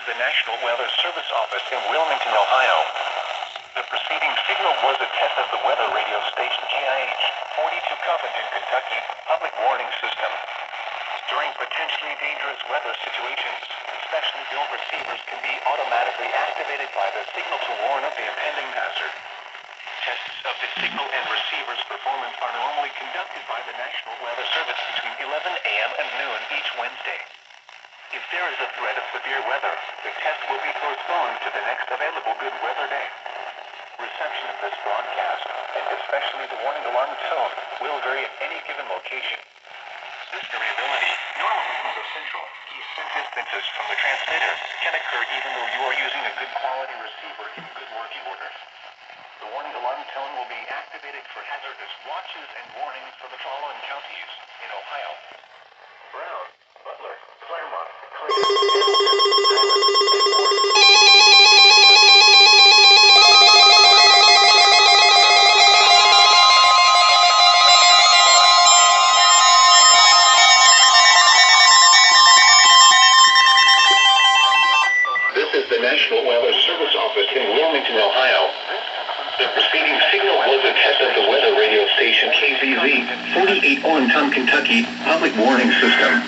the National Weather Service Office in Wilmington, Ohio. The preceding signal was a test of the weather radio station KIH 42 Covington, Kentucky, public warning system. During potentially dangerous weather situations, specially built receivers can be automatically activated by the signal to warn of the impending hazard. Tests of the signal and receiver's performance are normally conducted by the National Weather Service between 11 a.m. and noon each Wednesday. If there is a threat of severe weather, the test will be postponed to the next available good weather day. Reception of this broadcast, and especially the warning alarm tone, will vary at any given location. This variability, normally from the central, east distances from the transmitter, can occur even though you are using a good quality receiver in good working order. The warning alarm tone will be activated for hazardous watches and warnings for the following counties in Ohio: Brown, Butler, Claremont, Clinton, Hamilton, Highland, and Warren. This is the National Weather Service Office in Wilmington, Ohio. The preceding signal was a test of the weather radio station KZZ 48 Allentown, Kentucky, public warning system.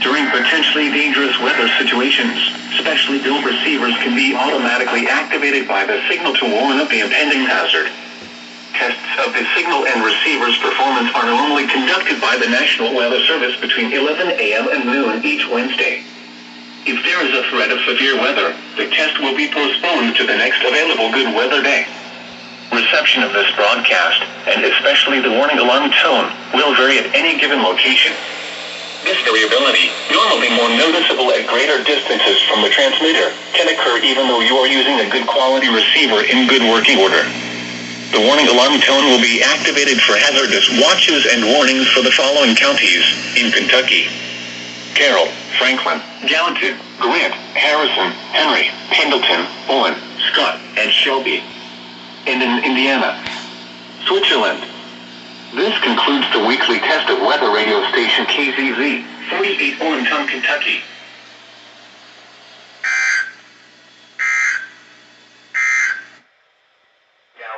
During potentially dangerous weather situations, specially built receivers can be automatically activated by the signal to warn of the impending hazard. Tests of the signal and receiver's performance are normally conducted by the National Weather Service between 11 a.m. and noon each Wednesday. If there is a threat of severe weather, the test will be postponed to the next available good weather day. Reception of this broadcast, and especially the warning alarm tone, will vary at any given location. This variability, normally more noticeable at greater distances from the transmitter, can occur even though you are using a good quality receiver in good working order. The warning alarm tone will be activated for hazardous watches and warnings for the following counties in Kentucky: Carroll, Franklin, Gallatin, Grant, Harrison, Henry, Pendleton, Owen, Scott, and Shelby. And in Indiana, Switzerland. This concludes the weekly test of weather radio station KZZ 48 Allentown, Kentucky.